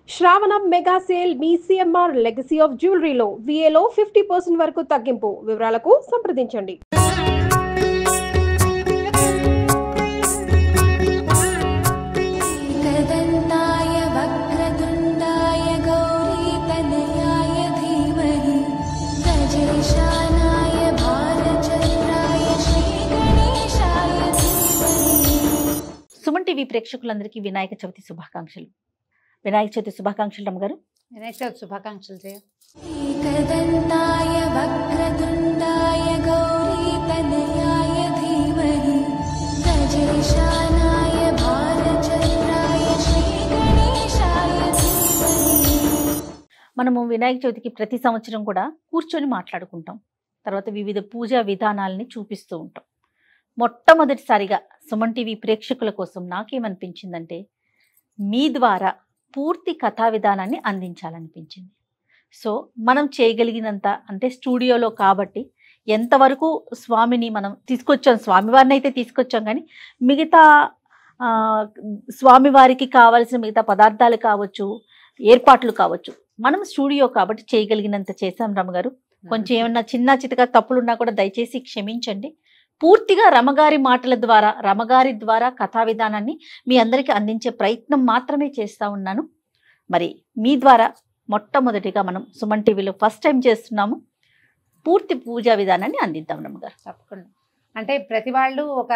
శ్రావణం mega sale మీ CMR legacy of జ్యువెలరీలో VAలో 50% వరకు తగ్గింపు. వివరాలకు సంప్రదించండి. సుమన్ టీవీ ప్రేక్షకులందరికీ వినాయక చవితి శుభాకాంక్షలు. వినాయక చవితి శుభాకాంక్షలు రమ్మగారు. వినాయక చవితి శుభాకాంక్షలు చేయ. మనము వినాయక చవితికి ప్రతి సంవత్సరం కూడా కూర్చొని మాట్లాడుకుంటాం. తర్వాత వివిధ పూజా విధానాలని చూపిస్తూ ఉంటాం. మొట్టమొదటిసారిగా సుమన్ టీవీ ప్రేక్షకుల కోసం నాకేమనిపించిందంటే మీ ద్వారా పూర్తి కథా విధానాన్ని అందించాలనిపించింది. సో మనం చేయగలిగినంత, అంటే స్టూడియోలో కాబట్టి ఎంతవరకు స్వామిని మనం తీసుకొచ్చాం, స్వామివారిని అయితే తీసుకొచ్చాం, కానీ మిగతా స్వామివారికి కావాల్సిన మిగతా పదార్థాలు కావచ్చు, ఏర్పాట్లు కావచ్చు, మనం స్టూడియో కాబట్టి చేయగలిగినంత చేశాం రమగారు. కొంచెం ఏమన్నా చిన్న చితక తప్పులున్నా కూడా దయచేసి క్షమించండి. పూర్తిగా రమగారి మాటల ద్వారా, రమగారి ద్వారా కథా విధానాన్ని మీ అందరికీ అందించే ప్రయత్నం మాత్రమే చేస్తూ ఉన్నాను. మరి మీ ద్వారా మొట్టమొదటిగా మనం సుమన్ టీవీలో ఫస్ట్ టైం చేస్తున్నాము. పూర్తి పూజా విధానాన్ని అందిద్దాం రమగారు. తప్పకుండా. అంటే ప్రతి వాళ్ళు ఒక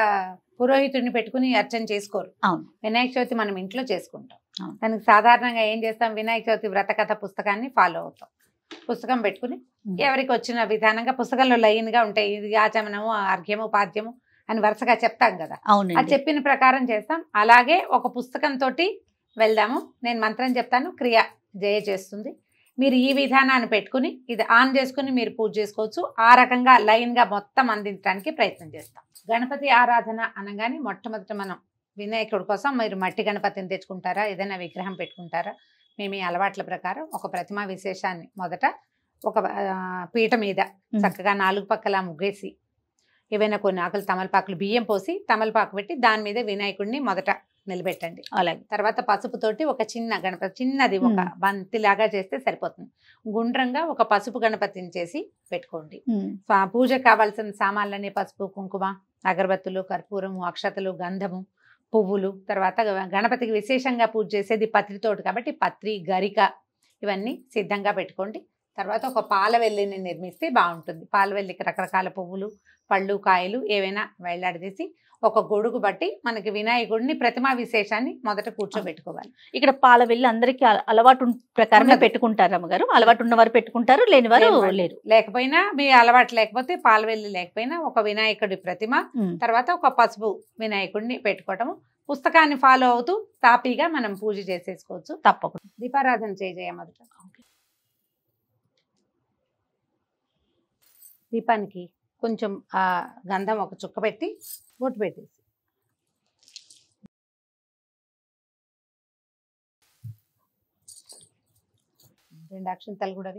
పురోహితుడిని పెట్టుకుని అర్చన చేసుకోరు. అవును. వినాయక చవితి మనం ఇంట్లో చేసుకుంటాం. అవును. దానికి సాధారణంగా ఏం చేస్తాం, వినాయక చవితి వ్రతకథ పుస్తకాన్ని ఫాలో అవుతాం. పుస్తకం పెట్టుకుని ఎవరికి వచ్చిన విధానంగా పుస్తకంలో లైన్గా ఉంటాయి. ఇది ఆచమనము, అర్ఘ్యము, పాద్యము అని వరుసగా చెప్తాం కదా. అవును. అది చెప్పిన ప్రకారం చేస్తాం. అలాగే ఒక పుస్తకంతో వెళ్దాము. నేను మంత్రం చెప్తాను, క్రియ జయ చేస్తుంది. మీరు ఈ విధానాన్ని పెట్టుకుని ఇది ఆన్ చేసుకుని మీరు పూజ చేసుకోవచ్చు. ఆ రకంగా లైన్గా మొత్తం అందించడానికి ప్రయత్నం చేస్తాం. గణపతి ఆరాధన అనగానే మొట్టమొదట మనం వినాయకుడి కోసం మీరు మట్టి గణపతిని తెచ్చుకుంటారా, ఏదైనా విగ్రహం పెట్టుకుంటారా? మేము ఈ అలవాట్ల ప్రకారం ఒక ప్రతిమా విశేషాన్ని మొదట ఒక పీట మీద చక్కగా 4 పక్కల ముగ్గేసి ఏవైనా కొన్ని ఆకులు తమలపాకులు బియ్యం పోసి తమలపాకు పెట్టి దాని మీద వినాయకుడిని మొదట నిలబెట్టండి. అలాగే తర్వాత పసుపుతోటి ఒక చిన్న గణపతి, చిన్నది ఒక బంతిలాగా చేస్తే సరిపోతుంది. గుండ్రంగా ఒక పసుపు గణపతిని చేసి పెట్టుకోండి. పూజకు కావాల్సిన సామాన్లన్నీ పసుపు, కుంకుమ, అగరబత్తులు, కర్పూరము, అక్షతలు, గంధము, పువ్వులు. తర్వాత గణపతికి విశేషంగా పూజ చేసేది పత్రితోటి కాబట్టి పత్రి, గరిక ఇవన్నీ సిద్ధంగా పెట్టుకోండి. తర్వాత ఒక పాలవెల్లిని నిర్మిస్తే బాగుంటుంది. పాలవెల్లికి రకరకాల పువ్వులు, పళ్ళు, కాయలు ఏవైనా వేలాడదీసి ఒక గొడుగు బట్టి మనకి వినాయకుడిని ప్రతిమా విశేషాన్ని మొదట కూర్చోబెట్టుకోవాలి. ఇక్కడ పాలవెల్లి అందరికీ అలవాటు ప్రకారమే పెట్టుకుంటారు రమ్మగారు. అలవాటు ఉన్నవారు పెట్టుకుంటారు, లేని వారు లేరు. లేకపోయినా మీ అలవాటు లేకపోతే పాలవెల్లి లేకపోయినా ఒక వినాయకుడి ప్రతిమ, తర్వాత ఒక పసుపు వినాయకుడిని పెట్టుకోవటము. పుస్తకాన్ని ఫాలో అవుతూ తాపీగా మనం పూజ చేసేసుకోవచ్చు. తప్పకుండా. దీపారాధన చేయ మొదట. దీపానికి కొంచెం ఆ గంధం ఒక చుక్క పెట్టి బొట్టు పెట్టేసి రెండు అక్షంతలు కూడా.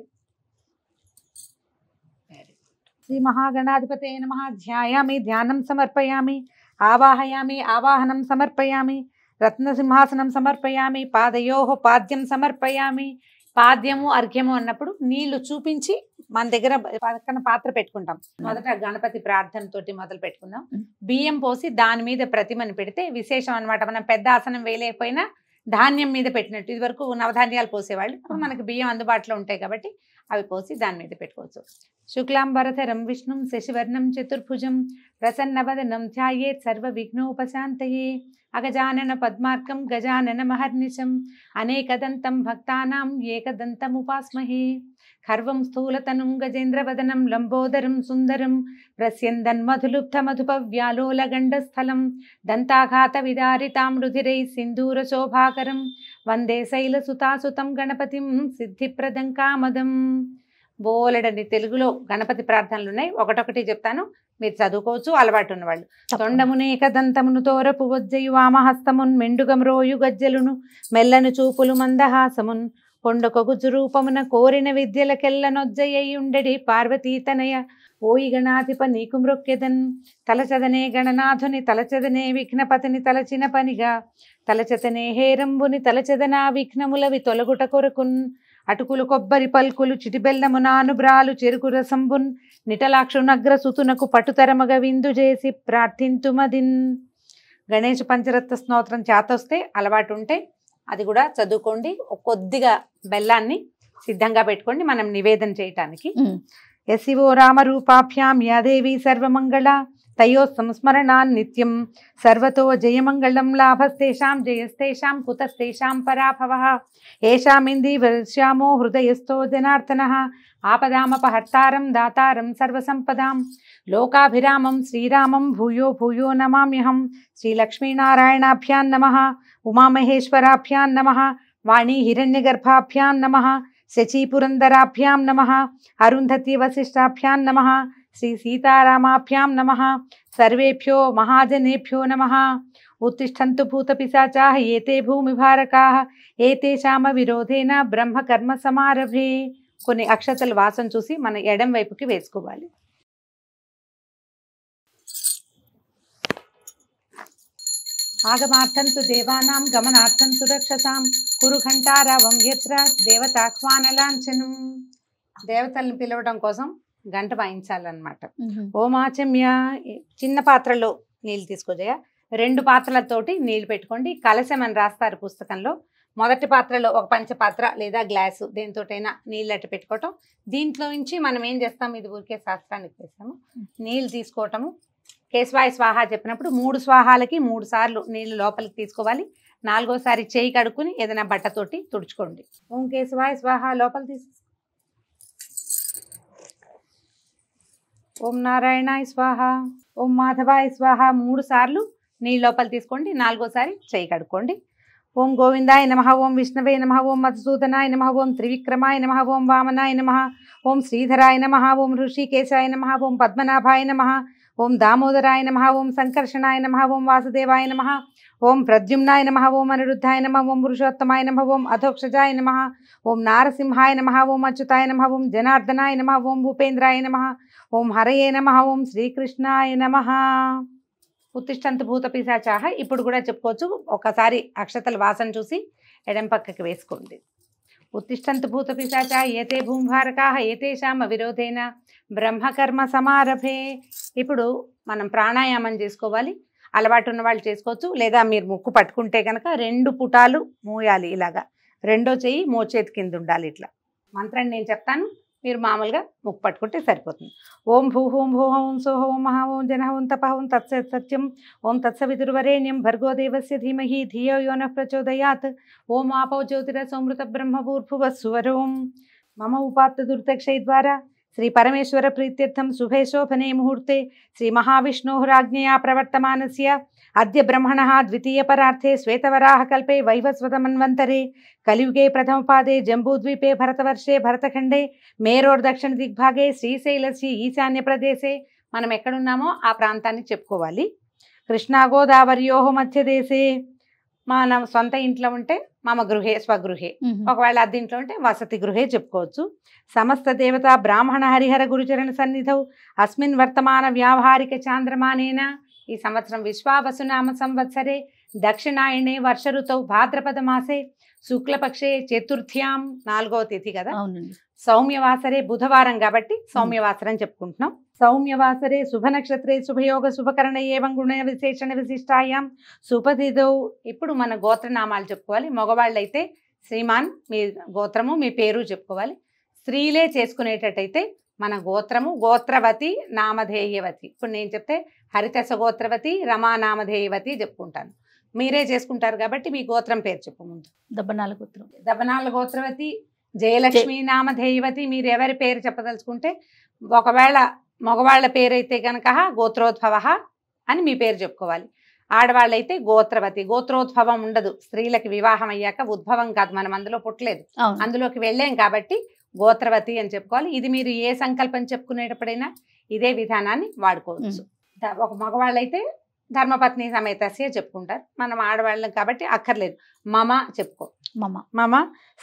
శ్రీ మహాగణాధిపతే నమః. ధ్యాయామి, ధ్యానం సమర్పయామి, ఆవాహయామి, ఆవాహనం సమర్పయామి, రత్నసింహాసనం సమర్పయామి, పాదయోః పాద్యం సమర్పయామి. పాద్యము, అర్ఘ్యము అన్నప్పుడు నీళ్లు చూపించి మన దగ్గర పక్కన పాత్ర పెట్టుకుంటాం. మొదట గణపతి ప్రార్థనతోటి మొదలు పెట్టుకుందాం. బియ్యం పోసి దాని మీద ప్రతిమని పెడితే విశేషం అనమాట. మనం పెద్ద ఆసనం వేయలేకపోయినా ధాన్యం మీద పెట్టినట్టు. ఇది వరకు నవధాన్యాలు పోసేవాళ్ళు, ఇప్పుడు మనకి బియ్యం అందుబాటులో ఉంటాయి కాబట్టి అవి పోసి దాని మీద పెట్టుకోవచ్చు. శుక్లాంబరధరం విష్ణుం శశివర్ణం చతుర్భుజం ప్రసన్నవదనం ధ్యాయేత్ సర్వ విఘ్నోపశాంతయే. అగజానన పద్మార్కం గజానన మహర్నిశం అనేకదంతం భక్తానాం ఏకదంతముపాస్మహే. ఖర్వం స్థూలతనుం గజేంద్రవదనం లంబోదరం సుందరం ప్రస్యందన్మధులుబ్ధమధుపవ్యాలోలగండస్థలం దంతాఘాత విదారితాం రుధిరై సింధూర శోభాకరం వందే శైలసుతాసుతం గణపతిం సిద్ధిప్రదం కామదం. బోలెడని తెలుగులో గణపతి ప్రార్థనలు ఉన్నాయి. ఒకటొకటి చెప్తాను, మీరు చదువుకోవచ్చు అలవాటు ఉన్నవాళ్ళు. తొండమునేక దంతమును తోరపు వజ్జయు వామహస్తమున్ మెండుగమ్రోయు గజ్జలును మెల్లను చూపులు మందహాసమున్ కొండకొగుజు రూపమున కోరిన విద్యలకెల్ల నొజ్జయ్యుండెడి పార్వతీతనయ ఓయి గణాధిప నీకు మృక్కెదన్ తలచదనే గణనాథుని తలచదనే విఘ్నపతిని తలచిన పనిగా తలచతనే హేరంబుని తలచదనా విఘ్నములవి తొలగుట కొరకున్ అటుకులు కొబ్బరి పల్కులు చిటిబెల్లము నానుబ్రాలు చెరుకు రసంబున్ నిటలాక్షునగ్ర సుతునకు పటుతరమగ విందు చేసి ప్రార్థింతుమదిన్. గణేష్ పంచరత్న స్తోత్రం చేతొస్తే అలవాటు ఉంటే అది కూడా చదువుకోండి. కొద్దిగా బెల్లాన్ని సిద్ధంగా పెట్టుకోండి మనం నివేదన చేయటానికి. యశివో రామరూపాభ్యాం యాదేవి సర్వమంగళ తయో సంస్మరణాన్ నిత్యం సర్వతో జయమంగళం లాభస్తేషాం జయస్తేషాం కుతస్తేషాం పరాభవః ఏషామింది వర్ష్యామో హృదయస్థో జనార్దనః ఆపదామపహర్తారం దాతారం సర్వసంపదాం లోకాభిరామం శ్రీరామం భూయో భూయో నమామ్యహం. శ్రీలక్ష్మీనారాయణాభ్యాం నమః ఉమామహేశ్వరాభ్యాం నమః వాణీ హిరణ్యగర్భాభ్యాం నమః శచీపురందరాభ్యాం నమః అరుంధతి వశిష్టాభ్యాం నమః శ్రీ సీతారామాభ్యాం నమః సర్వేభ్యో మహాజనేభ్యో నమః. ఉత్తిష్టంతు భూతపిశాచాః ఏతే భూమిభారకాః ఏతేషామ విరోధేన బ్రహ్మకర్మ సమారభే. కొన్ని అక్షతల వాసన చూసి మన ఎడం వైపుకి వేసుకోవాలి. ఆగమార్థంతు దేవానాం గమనార్థంతు రక్షసాం కురు ఘంటారావం యత్ర దేవతాహ్వానలాంఛనం. దేవతలను పిలవడం కోసం గంట వాయించాలన్నమాట. ఓమాచమ్య చిన్న పాత్రలో నీళ్ళు తీసుకోజయ. 2 పాత్రలతోటి నీళ్లు పెట్టుకోండి. కలశం అని రాస్తారు పుస్తకంలో. మొదటి పాత్రలో ఒక పంచపాత్ర లేదా గ్లాసు దేనితోటైనా నీళ్ళు అట్టు పెట్టుకోవటం. దీంట్లో నుంచి మనం ఏం చేస్తాం, ఇది ఊరికే శాస్త్రానికి చేస్తాము. నీళ్ళు తీసుకోవటము. కేశవాయ స్వాహ చెప్పినప్పుడు 3 స్వాహాలకి 3 సార్లు నీళ్లు లోపలికి తీసుకోవాలి. 4వసారి చేయి కడుక్కుని ఏదైనా బట్టతోటి తుడుచుకోండి. ఓం కేశవాయ స్వాహ లోపల తీసు. ఓం నారాయణాయ స్వాహ ఓం మాధవాయ స్వాహ 3 సార్లు నీళ్ళు లోపల తీసుకోండి. 4వసారి చేయి కడుక్కోండి. ఓం గోవిందాయ నమః ఓం విష్ణవే నమః ఓం మధుసూదనాయ నమః ఓం త్రివిక్రమాయ నమః ఓం వామనాయ నమః ఓం శ్రీధరాయ నమః ఓం ఋషికేశాయ నమః ఓం పద్మనాభాయ నమః ఓం దామోదరాయ నమః ఓం సంకర్షణాయ నమః ఓం వాసుదేవాయ నమః ఓం ప్రద్యుమ్నాయ నమః ఓం అనిరుద్ధాయ నమః ఓం పురుషోత్తమాయ నమః ఓం అధోక్షజాయ నమః ఓం నారసింహాయ నమః ఓం అచ్యుతాయ నమః ఓం జనార్దనాయ నమః ఓం భూపేంద్రాయ నమః ఓం హరయే నమః ఓం శ్రీకృష్ణాయ నమః. ఉత్తిష్టంతు భూత పిశాచాః ఇప్పుడు కూడా చెప్పుకోవచ్చు. ఒకసారి అక్షతల వాసన చూసి ఎడం పక్కకి వేసుకోండి. ఉత్తిష్టంతు భూత పిశాచాః ఏతే భూమిభారకాః ఏతేషాం విరోధేన బ్రహ్మకర్మ సమారభే. ఇప్పుడు మనం ప్రాణాయామం చేసుకోవాలి. అలవాటు ఉన్న వాళ్ళు చేసుకోవచ్చు. లేదా మీరు ముక్కు పట్టుకుంటే కనుక 2 పుటాలు మూయాలి. ఇలాగా 2వ చెయ్యి మోచేతి కింద ఉండాలి. ఇట్లా మంత్రాన్ని నేను చెప్తాను, మీరు మామూలుగా ముక్కు పట్టుకుంటే సరిపోతుంది. ఓం భూహోం భూహోం సోహ ఓం మహా ఓం జన ఓం తప ఓం తత్సత్ సత్యం ఓం తత్సవితుర్వరేణ్యం భర్గో దేవస్య ధీమహి ధియో యో నః ప్రచోదయాత్ ఓం ఆపో జ్యోతిరసోమృత బ్రహ్మ భూర్భువస్సువరోం. మమ ఉపాత్త దుర్దక్షై ద్వారా శ్రీ పరమేశ్వర ప్రీత్యర్థం శుభే శోభనే ముహూర్తే శ్రీ మహావిష్ణోరాజ్ఞయా ప్రవర్తమానస్య అద్య బ్రహ్మణః ద్వితీయ పరార్థే శ్వేతవరాహ కల్పే వైవస్వతమన్వంతరే కలియుగే ప్రథమపాదే జంబూద్వీపే భరతవర్షే భరతఖండే మేరోర్ దక్షిణ దిగ్భాగే శ్రీశైలస్య ఈశాన్య ప్రదేశే. మనం ఎక్కడున్నామో ఆ ప్రాంతాన్ని చెప్పుకోవాలి. కృష్ణా గోదావరియోహ మధ్యదేశే. మన సొంత ఇంట్లో ఉంటే మమ గృహే స్వగృహే, ఒకవేళ అద్దె ఇంట్లో ఉంటే వసతి గృహే చెప్పుకోవచ్చు. సమస్త దేవత బ్రాహ్మణ హరిహర గురుచరణ సన్నిధౌ అస్మిన్ వర్తమాన వ్యావహారిక చాంద్రమానేన. ఈ సంవత్సరం విశ్వావసునామ సంవత్సరే దక్షిణాయనే వర్ష ఋతౌ భాద్రపద మాసే శుక్లపక్షే చతుర్థ్యాం 4వ తిథి కదా. సౌమ్యవాసరే బుధవారం కాబట్టి సౌమ్యవాసరం చెప్పుకుంటున్నాం. సౌమ్యవాసరే శుభ నక్షత్రే శుభయోగ శుభకరణ ఏవం గుణ విశేషణ విశిష్టాయాం సుపతిథౌ. ఇప్పుడు మన గోత్రనామాలు చెప్పుకోవాలి. మగవాళ్ళైతే శ్రీమాన్ మీ గోత్రము మీ పేరు చెప్పుకోవాలి. స్త్రీలే చేసుకునేటట్టయితే మన గోత్రము గోత్రవతి నామధేయవతి. ఇప్పుడు నేను చెప్తే హరితస గోత్రవతి రమా నామధేయవతి చెప్పుకుంటాను. మీరే చేసుకుంటారు కాబట్టి మీ గోత్రం పేరు చెప్పు. ముందు దబ్బనాల గోత్రం. దబ్బనాల గోత్రవతి జయలక్ష్మి నామధేయవతి. మీరు ఎవరి పేరు చెప్పదలుచుకుంటే, ఒకవేళ మగవాళ్ళ పేరైతే కనుక గోత్రోద్భవ అని మీ పేరు చెప్పుకోవాలి. ఆడవాళ్ళైతే గోత్రవతి. గోత్రోద్భవం ఉండదు. స్త్రీలకి వివాహం అయ్యాక ఉద్భవం కాదు, మనం అందులో పుట్టలేదు, అందులోకి వెళ్ళాం కాబట్టి గోత్రవతి అని చెప్పుకోవాలి. ఇది మీరు ఏ సంకల్పం చెప్పుకునేటప్పుడైనా ఇదే విధానాన్ని వాడుకోవచ్చు. ఒక మగవాళ్ళైతే ధర్మపత్ని సమేతస్య చెప్పుకుంటారు. మనం ఆడవాళ్ళం కాబట్టి అక్కర్లేదు, మమ చెప్పుకో. మమ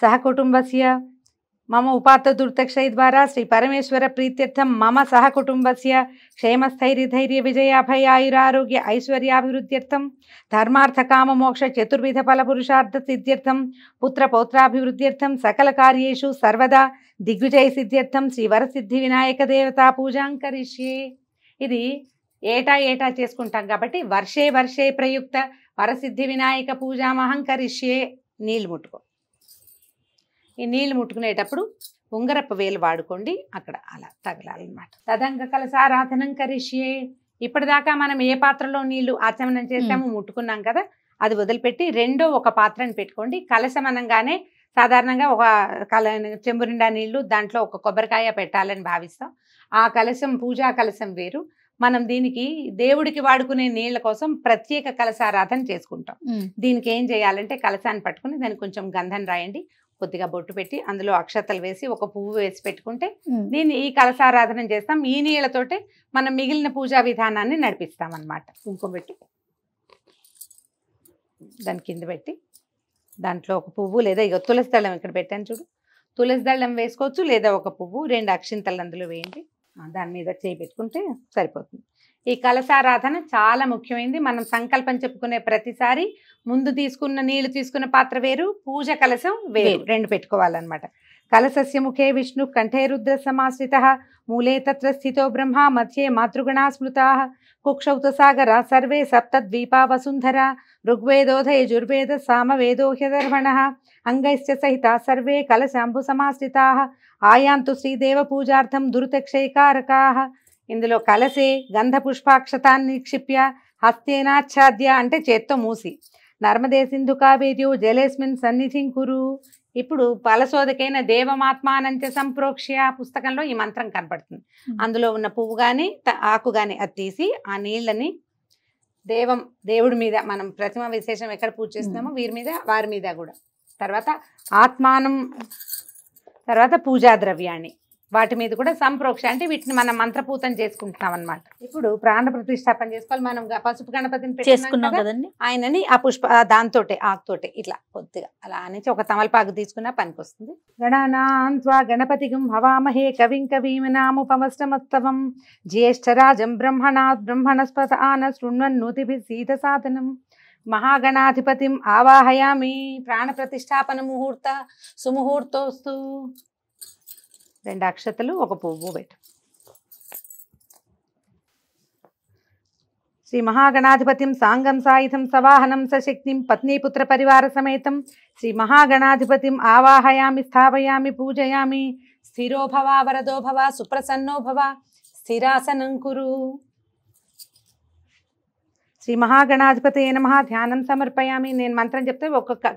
సహకుటుంబస్య మమ ఉపాత్త దుర్దక్షై ద్వారా శ్రీ పరమేశ్వర ప్రీత్యర్థం మమ సహకుటుంబస్య క్షేమస్థైర్యధైర్య విజయాభయాయురారోగ్య ఐశ్వర్యాభివృద్ధ్యర్థం ధర్మార్థ కామ మోక్ష చతుర్విధ ఫల పురుషార్థ సిద్ధ్యర్థం పుత్ర పౌత్రాభివృద్ధ్యర్థం సకల కార్యేషు సర్వదా దిగ్విజయ సిద్ధ్యర్థం శ్రీ వరసిద్ధి వినాయక దేవతా పూజాం కరిష్యే. ఇది ఏటా ఏటా చేసుకుంటాం కాబట్టి వర్షే వర్షే ప్రయుక్త వరసిద్ధి వినాయక పూజామహం కరిష్యే. నీళ్ళు ముట్టుకో. ఈ నీళ్లు ముట్టుకునేటప్పుడు ఉంగరపు వేలు వాడుకోండి, అక్కడ అలా తగలాలన్నమాట. తదంగ కలసారాధనం కరిష్యే. ఇప్పటిదాకా మనం ఏ పాత్రలో నీళ్లు ఆచమనం చేసామో ముట్టుకున్నాం కదా, అది వదిలిపెట్టి రెండో ఒక పాత్రని పెట్టుకోండి. కలశం అనగానే సాధారణంగా ఒక చెంబు నిండా నీళ్లు, దాంట్లో ఒక కొబ్బరికాయ పెట్టాలని భావిస్తాం. ఆ కలశం పూజా కలశం వేరు. మనం దీనికి దేవుడికి వాడుకునే నీళ్ల కోసం ప్రత్యేక కలశారాధన చేసుకుంటాం. దీనికి ఏం చేయాలంటే కలశాన్ని పట్టుకుని దానికి కొంచెం గంధం రాయండి, కొద్దిగా బొట్టు పెట్టి అందులో అక్షతలు వేసి ఒక పువ్వు వేసి పెట్టుకుంటే దీన్ని ఈ కలశారాధన చేస్తాం. ఈ నీళ్లతోటే మనం మిగిలిన పూజా విధానాన్ని నడిపిస్తాం అన్నమాట. కుంకుమ పెట్టి దాని కింద పెట్టి దాంట్లో ఒక పువ్వు లేదా ఇక తులసి దళం ఇక్కడ పెట్టాను చూడు, తులసి దళం వేసుకోవచ్చు లేదా ఒక పువ్వు, 2 అక్షింతలు అందులో వేయండి. దాని మీద చేయి పెట్టుకుంటే సరిపోతుంది. ఈ కలశారాధన చాలా ముఖ్యమైనది. మనం సంకల్పం చెప్పుకునే ప్రతిసారి ముందు తీసుకున్న నీళ్లు తీసుకున్న పాత్ర వేరు, పూజ కలశం వేరు, 2 పెట్టుకోవాలన్నమాట. కలశస్య ముఖే విష్ణు కంఠే రుద్ర సమాశ్రితః మూలే తత్ర స్థితో బ్రహ్మ మధ్యే మాతృగణా స్మృతాః కుక్షౌ సాగరా సర్వే సప్తద్వీపా వసుంధరా ఋగ్వేదోధ యజుర్వేద సామవేదో హ్యధర్వణః అంగైశ్చ సహితా సర్వే కలశాంబు సమాశ్రితాః ఆయాంతు శ్రీదేవ పూజార్థం దురితక్షయకారకాః. ఇందులో కలసే గంధ పుష్పాక్షతాన్ని నిక్షిప్య హస్తేనాచ్ఛాద్య అంటే చేత్తో మూసి నర్మదే సింధు కావేర్యో జలేస్మిన్ సన్నిధిం కురు. ఇప్పుడు ఫలశోధకైన దేవమాత్మానంచ సంప్రోక్ష్య పుస్తకంలో ఈ మంత్రం కనపడుతుంది. అందులో ఉన్న పువ్వు కానీ ఆకు కానీ అది తీసి ఆ నీళ్ళని దేవుడి మీద మనం ప్రతిమ విశేషం ఎక్కడ పూజ చేస్తున్నామో వీరి మీద వారి మీద కూడా, తర్వాత ఆత్మానం, తర్వాత పూజా ద్రవ్యాన్ని వాటి మీద కూడా సంప్రోక్ష అంటే వీటిని మనం మంత్రపూతం చేసుకుంటున్నాం అన్నమాట. ఇప్పుడు ప్రాణ ప్రతిష్టాపన చేసుకోవాలి. మనం పసుపు గణపతిని చేసుకున్నాం కదండి, ఆయనని ఆ దాంతోటే ఆకుతోటే ఇట్లా కొద్దిగా అలా అనేసి ఒక తమలపాకు తీసుకున్నా పనికి వస్తుంది. గణానాన్త్వా గణపతిగం హవామహే కవిం కవీమనాముపమస్తమస్తవం జ్యేష్ఠరాజం బ్రహ్మణస్పత ఆన శృణ్వన్నోతిభిः సీతసాదనం మహాగణాధిపతిం ఆవాహయామి. ప్రాణ ప్రతిష్టాపన ముహూర్త సుముహూర్తోస్తు. 2 అక్షతలు ఒక పువ్వు పెట్టు. శ్రీ మహాగణాధిపతిం సాంగం సాయుధం సవాహనం సశక్తిం పత్నీపుత్ర పరివార సమేతం శ్రీ మహాగణాధిపతిం ఆవాహయామి స్థాపయామి పూజయామి. స్థిరో భవ వరదో భవ సుప్రసన్నో భవ స్థిరాసనం కురు. శ్రీ మహాగణాధిపతయే నమః. ధ్యానం సమర్పయామి. నేను మంత్రం చెప్తే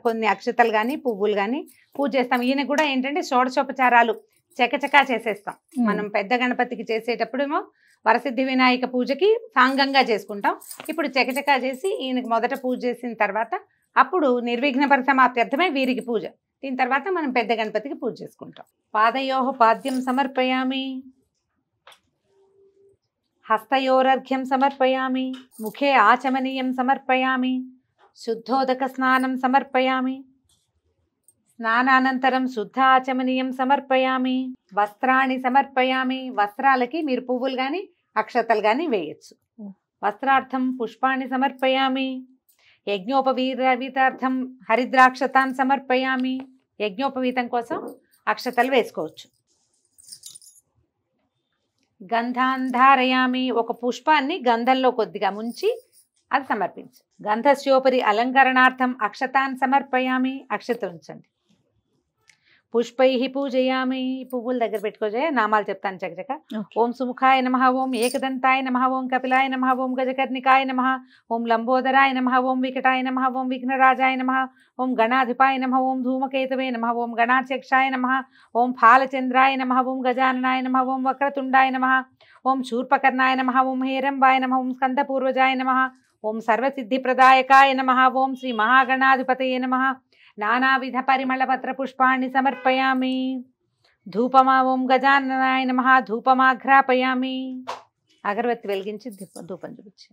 కొన్ని అక్షతలు కానీ పువ్వులు కానీ పూజ చేస్తాం. ఈయన కూడా ఏంటంటే షోడశోపచారాలు చకచకా చేసేస్తాం. మనం పెద్ద గణపతికి చేసేటప్పుడేమో వరసిద్ధి వినాయక పూజకి సాంగంగా చేసుకుంటాం. ఇప్పుడు చకచకా చేసి ఈయనకి మొదట పూజ చేసిన తర్వాత అప్పుడు నిర్విఘ్న పరిసమాప్త్యర్థమే వీరికి పూజ. దీని తర్వాత మనం పెద్ద గణపతికి పూజ చేసుకుంటాం. పాదయోః పాద్యం సమర్పయామి, హస్తయోరర్ఘ్యం సమర్పయామి, ముఖే ఆచమనీయం సమర్పయామి, శుద్ధోదక స్నానం సమర్పయామి, స్నానానంతరం శుద్ధ ఆచమనీయం సమర్పయామి, వస్త్రాన్ని సమర్పయామి. వస్త్రాలకి మీరు పువ్వులు కానీ అక్షతలు కానీ వేయచ్చు. వస్త్రార్థం పుష్పాన్ని సమర్పయామి. యజ్ఞోపవీతార్థం హరిద్రాక్షతాన్ సమర్పయామి. యజ్ఞోపవీతం కోసం అక్షతలు వేసుకోవచ్చు. గంధాన్ ధారయామి. ఒక పుష్పాన్ని గంధంలో కొద్దిగా ముంచి అది సమర్పించు. గంధస్యోపరి అలంకరణార్థం అక్షతాన్ సమర్పయామి. అక్షత ఉంచండి. పుష్పై పూజయామి. పువ్వుల దగ్గర పెట్టుకోజాయ. నామాలు చెప్తాను చకచక. ఓం సుముఖాయ నమః, ఓం ఏకదంతాయ నమః, ఓం కపిలాయ నమః, ఓం గజకర్ణికాయ నమః, ఓం లంబోదరాయ నమః, ఓం వికటాయ నమః, ఓం విఘ్నరాజాయ నమః, ఓం గణాధిపాయ నమః, ఓం ధూమకేతవే నమః, ఓం గణాధ్యక్షాయ నమః, ఓం ఫాలచంద్రాయ నమః, ఓం గజాననాయ నమః, ఓం వక్రతుండాయ నమః, ఓం శూర్పకర్ణాయ నమః, ఓం హేరంబాయ నమః, ఓం స్కందపూర్వజాయ నమః, ఓం సర్వసిద్ధిప్రదాయకాయ నమః, ఓం శ్రీ మహాగణాధిపతయే నమః. నానావిధ పరిమళపత్ర పుష్పాన్ని సమర్పయామి. ధూపమా ఓం గజాననాయ నమః. ధూపమాఘ్రాపయామి. అగరబత్తి వెలిగించి ధూపం చూపించి.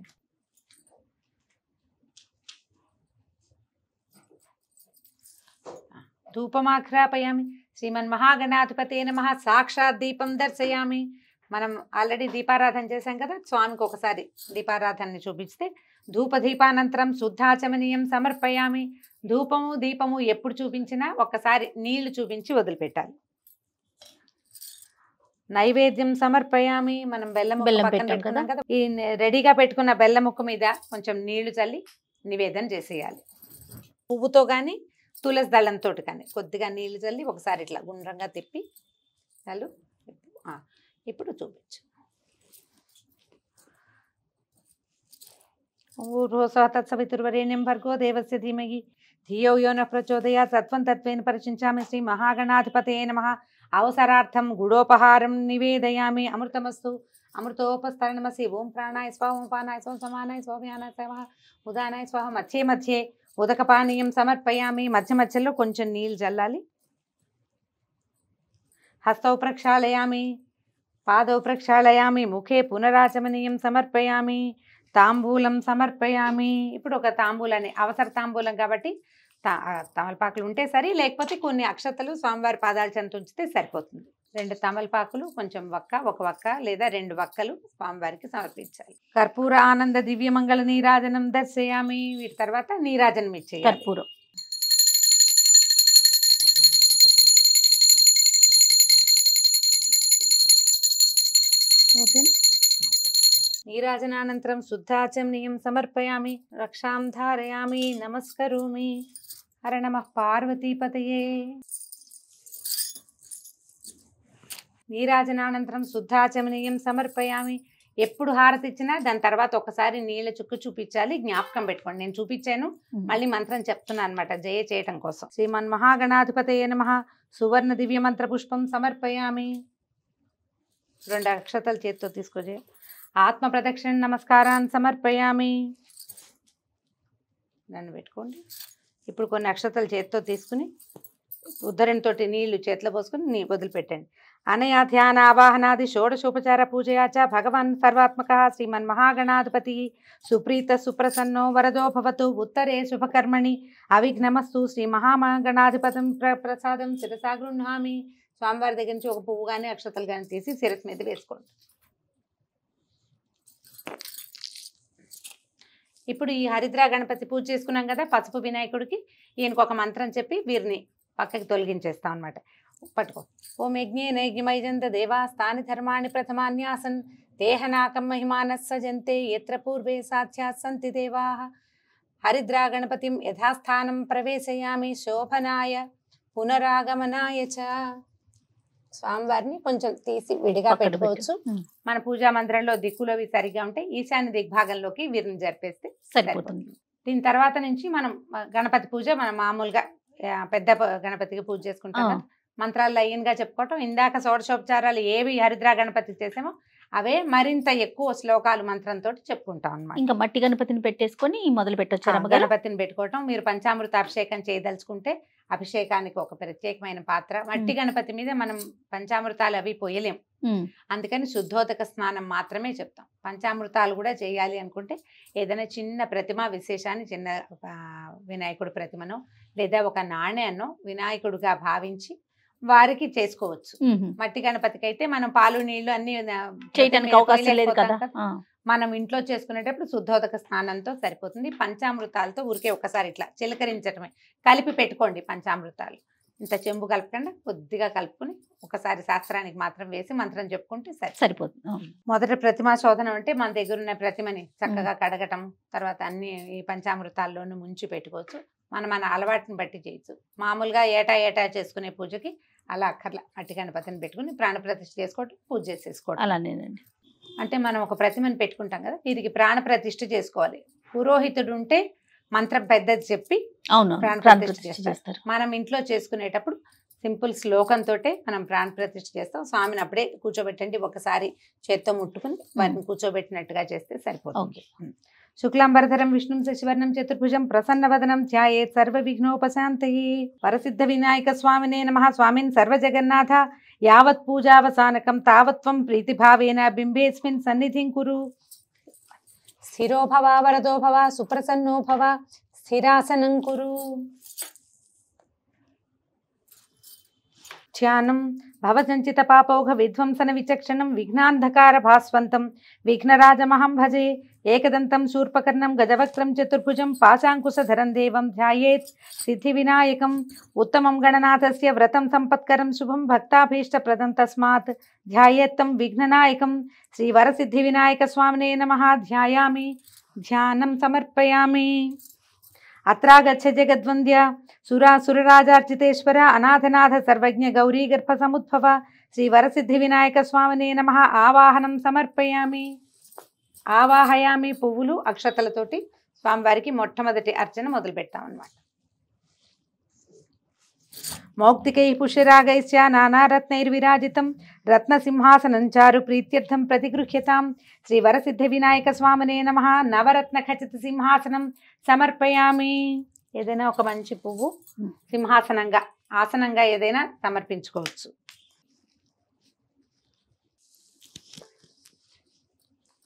ధూపమాఘ్రాపయామి. శ్రీమన్మహాగణాధిపతే నమః. సాక్షాత్ దీపం దర్శయామి. మనం ఆల్రెడీ దీపారాధన చేశాం కదా, స్వామికి ఒకసారి దీపారాధనని చూపిస్తే ధూపదీపానంతరం శుద్ధాచమనీయం సమర్పయామి. ధూపము దీపము ఎప్పుడు చూపించినా ఒక్కసారి నీళ్లు చూపించి వదిలిపెట్టాలి. నైవేద్యం సమర్పయామి. మనం బెల్లం పెట్టుకున్నాం కదా, ఈ రెడీగా పెట్టుకున్న బెల్లం ముక్క మీద కొంచెం నీళ్లు చల్లి నివేదన చేసేయాలి. పువ్వుతో కానీ తులసి దళంతో కానీ కొద్దిగా నీళ్లు చల్లి ఒకసారి ఇట్లా గుండ్రంగా తిప్పి చాలు. ఇప్పుడు చూపించు. తత్సవితుర్వరేణ్యం భర్గో దేవస్య ధీమహి ధియో యో నః ప్రచోదయాత్. తత్వం తత్వేన పరిచించామి. శ్రీ మహాగణాధిపతయే నమః. అవసరార్థం గుడోపహారం నివేదయామి. అమృతమస్తు. అమృతోపస్తరణమసి. ఓం ప్రాణాయ స్వాహ. ఓం పానాయ స్వాహ. సమానాయ స్వాహ. స్వాహ. ఉదానాయ స్వాహ. మధ్యే మధ్యే ఉదకపానీయం సమర్పయామి. మధ్య మధ్యలో కొంచెం నీళ్ళు చల్లాలి. హస్తౌ ప్రక్షాళయామి. పాదౌ ప్రక్షాళయామి. ముఖే పునరాచమనీయం సమర్పయామి. తాంబూలం సమర్పయామి. ఇప్పుడు ఒక తాంబూలాన్ని, అవసర తాంబూలం కాబట్టి తమలపాకులు ఉంటే సరి, లేకపోతే కొన్ని అక్షతలు స్వామివారి పాదాల చెంత ఉంచితే సరిపోతుంది. 2 తమలపాకులు, కొంచెం ఒక వక్క లేదా 2 వక్కలు స్వామివారికి సమర్పించాలి. కర్పూర ఆనంద దివ్యమంగళ నీరాజనం దర్శయామి. వీటి తర్వాత నీరాజనం ఇచ్చేయాలి. కర్పూరం. ఓకే. నీరాజనానంతరం శుద్ధాచమనీయం సమర్పయామి. రక్షాం ధారయామి. నమస్కరోమి. హర నమః పార్వతీపతయే. నీరాజనానంతరం శుద్ధాచమనీయం సమర్పయామి. ఎప్పుడు హారతి ఇచ్చినా దాని తర్వాత ఒకసారి నీళ్ళ చుక్కు చూపించాలి. జ్ఞాపకం పెట్టుకోండి. నేను చూపించాను, మళ్ళీ మంత్రం చెప్తున్నాను అనమాట జయ చేయటం కోసం. శ్రీమన్మహాగణాధిపతయే నమః. సువర్ణ దివ్య మంత్ర పుష్పం సమర్పయామి. 2 అక్షతలు చేతితో తీసుకొచ్చే. ఆత్మ ప్రదక్షిణ నమస్కారాన్ని సమర్పయామి. నన్ను పెట్టుకోండి. ఇప్పుడు కొన్ని అక్షతలు చేతితో తీసుకుని ఉద్ధరణతోటి నీళ్లు చేతిలో పోసుకుని వదిలిపెట్టండి. అనయా ధ్యాన ఆవాహనాది షోడశోపచార పూజయా చ భగవాన్ సర్వాత్మక శ్రీమన్మహాగణాధిపతి సుప్రీత సుప్రసన్నో వరదో భవతు. ఉత్తరే శుభకర్మణి అవిఘ్నమస్తు. శ్రీ మహాగణాధిపతం ప్రసాదం శిరసా గృహ్ణామి. స్వామివారి దగ్గర నుంచి ఒక పువ్వు కానీ అక్షతలు కానీ తీసి శిరస్సు మీద వేసుకోండి. ఇప్పుడు ఈ హరిద్రా గణపతి పూజ చేసుకున్నాం కదా, పసుపు వినాయకుడికి ఈయనకు ఒక మంత్రం చెప్పి వీరిని పక్కకి తొలగించేస్తాం అనమాట. పట్టుకో. ఓం యజ్ఞే నైజ్ఞమైజంత దేవా స్థాని ధర్మాణి ప్రథమాన్యాసన్ దేహనాకం మహిమానస్ సజంతే యత్ర పూర్వే సాధ్యాత్ సంతి దేవా. హరిద్రా గణపతిం యథాస్థానం ప్రవేశయామి. శోభనాయ పునరాగమనాయ చ. స్వామివారిని కొంచెం తీసి విడిగా పెట్టుకోవచ్చు. మన పూజా మందిరంలో దిక్కులవి సరిగా ఉంటే ఈశాన్య దిగ్భాగంలోకి వీరిని జరిపేస్తే సరిపోతుంది. దీని తర్వాత నుంచి మనం గణపతి పూజ మనం మామూలుగా పెద్ద గణపతికి పూజ చేసుకుంటాం కదా, మంత్రాలు లైన్గా చెప్పుకోవటం. ఇందాక షోడశోపచారాలు ఏవి హరిద్రా గణపతికి చేసామో అవే మరింత ఎక్కువ శ్లోకాలు మంత్రంతో చెప్పుకుంటాం అన్నమాట. ఇంకా మట్టి గణపతిని పెట్టేసుకొని మొదలు పెట్టొచ్చు. గణపతిని పెట్టుకోవటం. మీరు పంచామృత అభిషేకం చేయదలుచుకుంటే అభిషేకానికి ఒక ప్రత్యేకమైన పాత్ర. మట్టి గణపతి మీద మనం పంచామృతాలు అవి పోయలేం, అందుకని శుద్ధోదక స్నానం మాత్రమే చెప్తాం. పంచామృతాలు కూడా చేయాలి అనుకుంటే ఏదైనా చిన్న ప్రతిమ విశేషాన్ని, చిన్న వినాయకుడి ప్రతిమనో లేదా ఒక నాణ్యాన్నో వినాయకుడిగా భావించి వారికి చేసుకోవచ్చు. మట్టి గణపతికి అయితే మనం పాలు నీళ్లు అన్ని చేయడానికి అవకాశం లేదు కదా. మనం ఇంట్లో చేసుకునేటప్పుడు శుద్ధోదక స్నానంతో సరిపోతుంది. పంచామృతాలతో ఊరికే ఒకసారి ఇట్లా చిలకరించటమే. కలిపి పెట్టుకోండి పంచామృతాలు. ఇంత చెంబు కలపకుండా కొద్దిగా కలుపుకుని ఒకసారి శాస్త్రానికి మాత్రం వేసి మంత్రం చెప్పుకుంటే సరిపోతుంది. మొదట ప్రతిమా శోధనం అంటే మన దగ్గర ఉన్న ప్రతిమని చక్కగా కడగటం, తర్వాత అన్ని ఈ పంచామృతాల్లోనూ ముంచి పెట్టుకోవచ్చు. మన అలవాటుని బట్టి చేయొచ్చు. మామూలుగా ఏటా చేసుకునే పూజకి అలా అక్కర్లా. మట్టి గణపతిని పెట్టుకుని ప్రాణప్రతిష్ఠ చేసుకోవటం, పూజ చేసేసుకోవటం. అలానేనండి. అంటే మనం ఒక ప్రతిమని పెట్టుకుంటాం కదా, వీరికి ప్రాణప్రతిష్ఠ చేసుకోవాలి. పురోహితుడు ఉంటే మంత్రం పెద్దది చెప్పి ప్రాణప్రతిష్ఠ చేస్తారు. మనం ఇంట్లో చేసుకునేటప్పుడు సింపుల్ శ్లోకంతో మనం ప్రాణప్రతిష్ఠ చేస్తాం. స్వామిని అప్పుడే కూర్చోబెట్టండి, ఒకసారి చేత్తో ముట్టుకుని వారిని కూర్చోబెట్టినట్టుగా చేస్తే సరిపోతుంది. శుక్లాంబరధరం విష్ణుం శశివర్ణం చతుర్భుజం ప్రసన్నవదనం ధ్యాయేత్ సర్వ విఘ్నోపశాంతయే. వరసిద్ధ వినాయక స్వామినే నమః. స్వామిన్ సర్వజగన్నాథ యావత్ పూజావసానకం తావత్వం ప్రీతిభావేన బింబేస్మిన్ సన్నిధిం కురు. స్థిరో భవ వరదో భవ సుప్రసన్నో భవ స్థిరాసనం కురు. ధ్యానం భవసంచిత పాపౌఘ విధ్వంసన విచక్షణం విఘ్నాంధకార భాస్వంతం విఘ్నరాజమహం భజే ఏకదంతం శూర్పకర్ణం గజవక్త్రం చతుర్భుజం పాశాంకుశధరం దేవం ధ్యాయేత్ సిద్ధి వినాయకం ఉత్తమం గణనాథస్య వ్రతం సంపత్కరం శుభం భక్తాభీష్టప్రదం తస్మాత్ ధ్యాయేత్తం విఘ్ననాయకం శ్రీవరసిద్ధి వినాయక స్వామినే నమః ధ్యాయామి ధ్యానం సమర్పయామి. అత్రాగచ్చ జగద్వంద్య సురాసురరాజార్చితేశ్వర అనాథనాథ సర్వజ్ఞ గౌరీ గర్భ సముద్భవ శ్రీ వరసిద్ధి వినాయక స్వామినే నమః ఆవాహనం సమర్పయామి. ఆవాహయామి పువ్వులు అక్షతలతోటి స్వామివారికి మొట్టమొదటి అర్చన మొదలు పెడతామన్నమాట. మౌక్తికై పుష్యరాగైశ్చ నానారత్నైర్విరాజితం రత్నసింహాసనం చారు ప్రీత్యర్థం ప్రతిగృహ్యతాం శ్రీ వరసిద్ధి వినాయక స్వామినే నమః నవరత్న ఖచిత సింహాసనం సమర్పయామి. ఏదైనా ఒక మంచి పువ్వు సింహాసనంగా ఆసనంగా ఏదైనా సమర్పించుకోవచ్చు.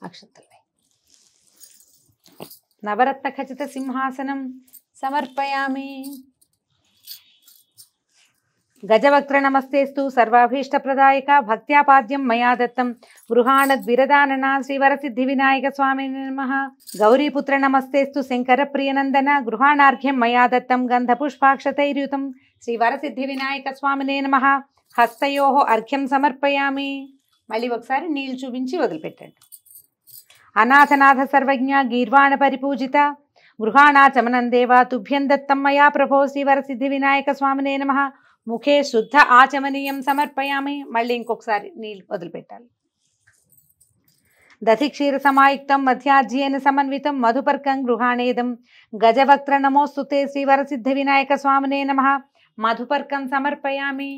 అక్షతలై నవరత్న ఖచిత సింహాసనం సమర్పయామి. గజవక్త్ర నమస్తేస్తు సర్వాభీష్టప్రదాయక భక్త్యాపాద్యం మయా దత్తం గృహాణద్విరదానన శ్రీవరసిద్ధి వినాయక స్వామినే నమః. గౌరీపుత్ర నమస్తేస్తు శంకర ప్రియనందన గృహాణార్ఘ్యం మయా దత్తం గంధపుష్పాక్షతైర్యుతం శ్రీవరసిద్ధి వినాయక స్వామినే నమః. హస్తయోః అర్ఘ్యం సమర్పయామి. మళ్ళీ ఒకసారి నీళ్లు చూపించి వదిలిపెట్టండి. అనాథనాథ సర్వజ్ఞ గీర్వాణ పరిపూజిత గృహాణాచమనం దేవా తుభ్యం దత్తం మయా ప్రభో శ్రీవరసిద్ధి వినాయక స్వామినే నమః. ముఖే శుద్ధ ఆచమనీయం సమర్పయామి. మళ్ళీ ఇంకొకసారి నీళ్ళు వదిలిపెట్టాలి. దధిక్షీర సమాయుక్తం మధ్యాజ్యేన సమన్వితం మధుపర్కం గృహాణేదం గజవక్త్ర నమోస్తుతే శ్రీవరసిద్ధి వినాయక స్వామినే నమః. మధుపర్కం సమర్పయామి.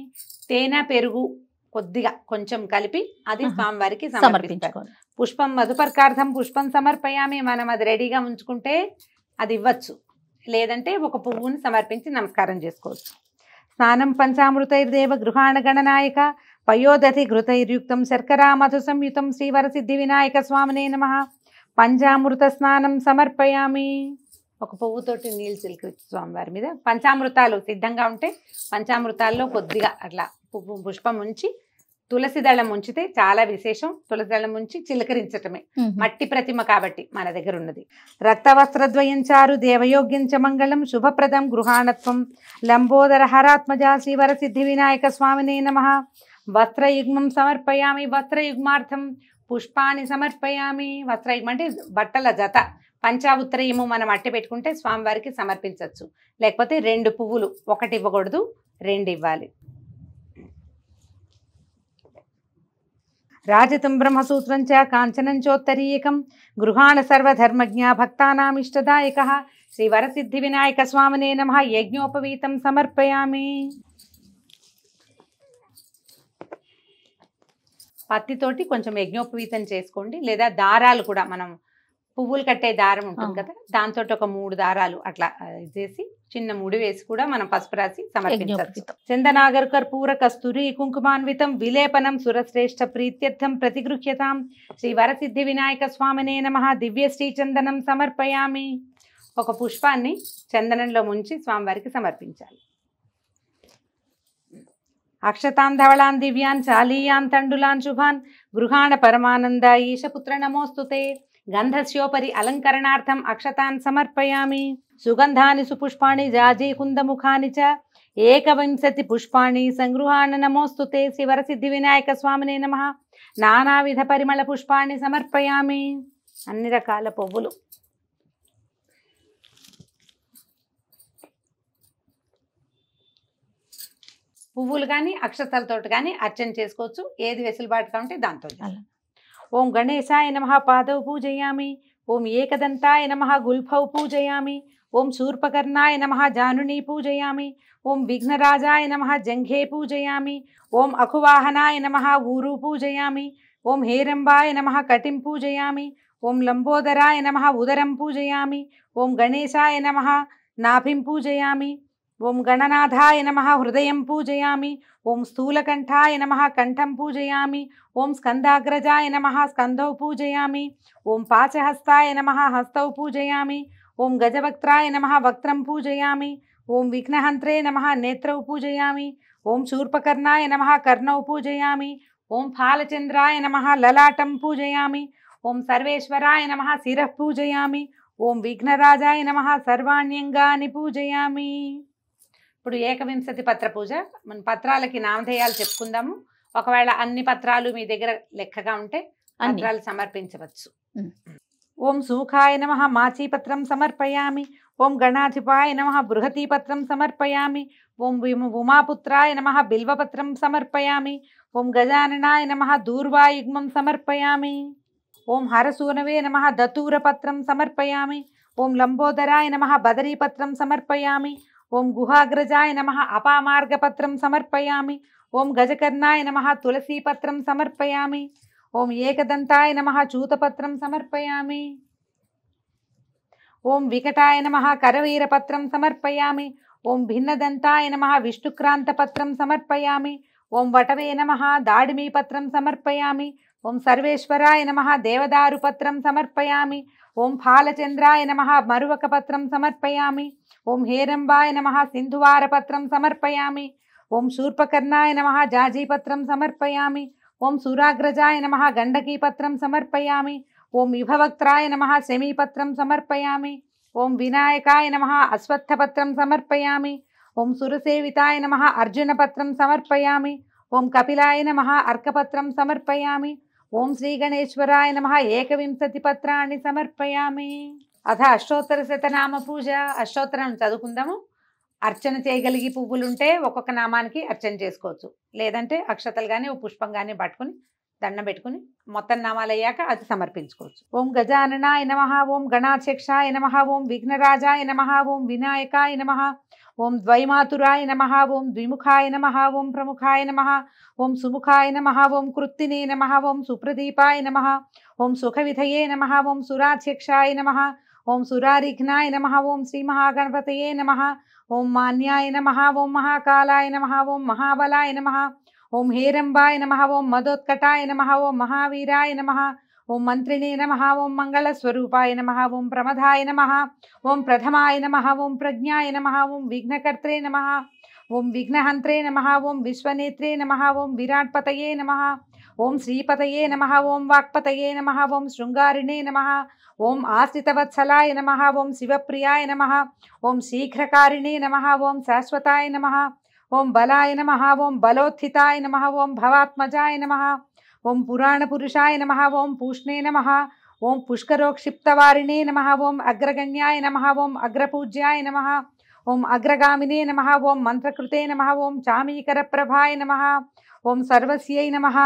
తేనె పెరుగు కొద్దిగా కొంచెం కలిపి అది స్వామివారికి సమర్పించాలి. పుష్పం మధుపర్కార్థం పుష్పం సమర్పయామి. మనం అది రెడీగా ఉంచుకుంటే అది ఇవ్వచ్చు, లేదంటే ఒక పువ్వుని సమర్పించి నమస్కారం చేసుకోవచ్చు. స్నానం పంచామృతైర్దేవ గృహాణ గణనాయక పయోదధి ఘృతైర్యుక్తం శర్కరా మధు సంయుతం శ్రీవరసిద్ధి వినాయక స్వామినే నమః. పంచామృత స్నానం సమర్పయామి. ఒక పువ్వుతోటి నీళ్ళు చిలికి స్వామివారి మీద. పంచామృతాలు సిద్ధంగా ఉంటే పంచామృతాల్లో కొద్దిగా అట్లా పుష్పం ఉంచి తులసి దళం ఉంచితే చాలా విశేషం. తులసి దళం ఉంచి చిలకరించటమే. మట్టి ప్రతిమ కాబట్టి మన దగ్గర ఉన్నది. రక్తవస్త్రద్వయం చారు దేవయోగ్యం చ మంగళం శుభప్రదం గృహాణత్వం లంబోదర హరాత్మజ శ్రీవరసిద్ధి వినాయక స్వామినే నమః. వస్త్రయుగ్మం సమర్పయామి. వస్త్రయుగ్మార్థం పుష్పాన్ని సమర్పయామి. వస్త్రయుగ్మం అంటే బట్టల జత. పంచావుత్రయము మనం అట్టి పెట్టుకుంటే స్వామివారికి సమర్పించవచ్చు. లేకపోతే 2 పువ్వులు, ఒకటి ఇవ్వకూడదు, 2 ఇవ్వాలి. రాజతం బ్రహ్మసూత్రం చ కాంచనం చోత్తరీయకం గృహాణ సర్వధర్మజ్ఞ భక్తానామిష్టదాయక శ్రీవరసిద్ధి వినాయక స్వామినే నమః. యజ్ఞోపవీతం సమర్పయామి. పత్తితోటి కొంచెం యజ్ఞోపవీతం చేసుకోండి, లేదా దారాలు కూడా మనం పువ్వులు కట్టే దారం ఉంటుంది కదా, దాంతో ఒక 3 దారాలు అట్లా చేసి చిన్న ముడి వేసి కూడా మనం పసుపు రాసి సమర్పించవచ్చు. చందనాగర్ కర్పూర కస్తూరి కుంకుమాన్వితం విలేపనం సురశ్రేష్ఠ ప్రీత్యర్థం ప్రతిగృహ్యతాం శ్రీ వరసిద్ధి వినాయక స్వామినే నమః. దివ్య శ్రీ చందనం సమర్పయామి. ఒక పుష్పాన్ని చందనంలో ముంచి స్వామివారికి సమర్పించాలి. అక్షతాన్ ధవళాన్ దివ్యాన్ చాలీయాన్ తండులాన్ శుభాన్ గృహాణ పరమానంద ఈశపుత్ర నమోస్తుతే గంధస్యోపరి అలంకరణార్థం అక్షతాన్ సమర్పయామి. సుగంధాని సుపుష్పాణి జాజీ కుందముఖాని చ ఏకవింశతి పుష్పాణి సంగృహాణ నమోస్తుతే శ్రీవరసిద్ధి వినాయక స్వామినే నమః. నానావిధ పరిమళ పుష్పాన్ని సమర్పయామి. అన్ని రకాల పువ్వులు. పువ్వులు కానీ అక్షతలతో కానీ అర్చన చేసుకోవచ్చు. ఏది వెసులుబాటుగా ఉంటే దాంతో. ఓం గణేశాయ నమః పాదౌ పూజయామి. ఓం ఏకదంతాయ నమః గుల్ఫౌ పూజయామి. ఓం శూర్పకర్ణాయ నమః జానుని పూజయామి. ఓం విఘ్నరాజాయ నమః జంఘే పూజయామి. ఓం అఖువాహనాయ నమః ఊరు పూజయామి. ఓం హేరంబాయ నమః కటిం పూజయామి. ఓం లంబోదరాయ నమః ఉదరం పూజయామి. ఓం గణేశాయ నమః నాభిం పూజయామి. ఓం గణనాథాయ నమః హృదయం పూజయామి. ఓం స్థూలకంఠాయ నమః కంఠం పూజయామి. ఓం స్కందాగ్రజాయ నమః స్కంధౌ పూజయామి. ఓం పాచహస్తాయ నమః హస్తౌ పూజయామి. ఓం గజవక్త్రాయ నమః వక్త్రం పూజయామి. ఓం విఘ్నహంత్రే నమః నేత్రౌ పూజయామి. ఓం శూర్పకర్ణాయ నమః కర్ణౌ పూజయామి. ఓం ఫాలచంద్రాయ నమః లలాటం పూజయామి. ఓం సర్వేశ్వరాయ నమః శిరః పూజయామి. ఓం విఘ్నరాజాయ నమః సర్వాణ్యంగాని పూజయామి. ఇప్పుడు ఏకవింశతి పత్ర పూజ. మన పత్రాలకి నామధేయాలు చెప్పుకుందాము. ఒకవేళ అన్ని పత్రాలు మీ దగ్గర లెక్కగా ఉంటే పత్రాలు సమర్పించవచ్చు. ఓం సూఖాయ నమః మాచీపత్రం సమర్పయామి. ఓం గణాధిపాయ నమః బృహతీపత్రం సమర్పయామి. ఓం ఉమాపుత్రాయ నమః బిల్వపత్రం సమర్పయామి. ఓం గజాననాయ నమః దూర్వాయుగ్మం సమర్పయామి. ఓం హరసూనవే నమః దతూరపత్రం సమర్పయామి. ఓం లంబోదరాయ నమః బదరీపత్రం సమర్పయామి. ఓం గుహాగ్రజాయ నమః అపామార్గపత్రం సమర్పయామి. ఓం గజకర్ణాయ నమః తులసీపత్రం సమర్పయామి. ఓం ఏకదంతాయ నమః చూతపత్రం సమర్పయామి. ఓం వికటాయ నమః కరవీరపత్రం సమర్పయామి. ఓం భిన్నదంతాయ నమః విష్ణుక్రాంతపత్రం సమర్పయామి. ఓం వటవే నమః దాడిమీపత్రం సమర్పయామి. ఓం సర్వేశ్వరాయ నమః దేవదారుపత్రం సమర్పయామి. ఓం ఫాలచంద్రాయ నమః మరువకపత్రం సమర్పయామి. ఓం హేరంబాయ నమః సింధువారపత్రం సమర్పయామి. ఓం శూర్పకర్ణాయ నమః జాజీపత్రం సమర్పయామి. ఓం సురాగ్రజాయ నమః గండకీపత్రం సమర్పయామి. ఓం విభవక్త్రాయ నమః శమీపత్రం సమర్పయామి. ఓం వినాయకాయ నమః అశ్వత్థపత్రం సమర్పయామి. ఓం సురసేవితాయ నమః అర్జునపత్రం సమర్పయామి. ఓం కపిలాయ నమః అర్కపత్రం సమర్పయామి. ఓం శ్రీగణేశ్వరాయ నమః ఏకవింశతి పత్రాన్ని సమర్పయామి. అథ అష్టోత్తర శతనామ పూజ. అష్టోత్తరం చదువుకుందాము. అర్చన చేయగలిగి పువ్వులుంటే ఒక్కొక్క నామానికి అర్చన చేసుకోవచ్చు. లేదంటే అక్షతలు కానీ ఓ పుష్పం కానీ పట్టుకుని దండం పెట్టుకుని మొత్తం నామాలు అయ్యాక అది సమర్పించుకోవచ్చు. ఓం గజాననాయ నమః. ఓం గణాధ్యక్షాయ నమః. ఓం విఘ్నరాజాయ నమః. ఓం వినాయకాయ నమః. ఓం ద్వైమాతురాయ నమః. ఓం ద్విముఖాయ నమః. ఓం ప్రముఖాయ నమః. ఓం సుముఖాయ నమః. ఓం కృత్తినే నమః. ఓం సుప్రదీపాయ నమః. ఓం సుఖవిధయే నమః. ఓం సురాధ్యక్షాయ నమః. ఓం సురారిఘ్నాయ నమః. ఓం శ్రీ మహాగణపతయే నమః. ఓం మాన్యాయ నమః. ఓం మహాకాలాయ నమః. ఓం మహాబలాయ నమః. ఓం హేరంబాయ నమః. ఓం మదోత్కటాయ నమః. ఓం మహావీరాయ నమః. ఓం మంత్రిణే నమః. ఓం మంగళస్వరూపాయ నమః. ఓం ప్రమదాయ నమః. ఓం ప్రథమాయ నమః. ఓం ప్రజ్ఞాయ నమః. ఓం విఘ్నకర్త్రే నమః. ఓం విఘ్నహంత్రే నమః. ఓం విశ్వనేత్రే నమః. ఓం విరాట్పతయే నమః. ఓం శ్రీపతయే నమః. ఓం వాక్పతయే నమః. ఓం శృంగారిణే నమః. ఓం ఆశ్రితవత్సలాయ నమః. ఓం శివప్రియాయ నమః. ఓం శీఘ్రకారిణే నమః. ఓం శాశ్వతాయ నమః. ఓం బలాయ నమః. ఓం బలోత్థితాయ నమః. ఓం భవాత్మజాయ నమః. ఓం పురాణపురుషాయ నమః. ఓం పూష్ణే నమః. ఓం పుష్కరోక్షిప్తవారిణే నమః. ఓం అగ్రగణ్యాయ నమః. ఓం అగ్రపూజ్యాయ నమః. ఓం అగ్రగామినే నమః. ఓం మంత్రకృతే నమః. ఓం చామీకరప్రభాయ నమః. ఓం సర్వస్యై నమః.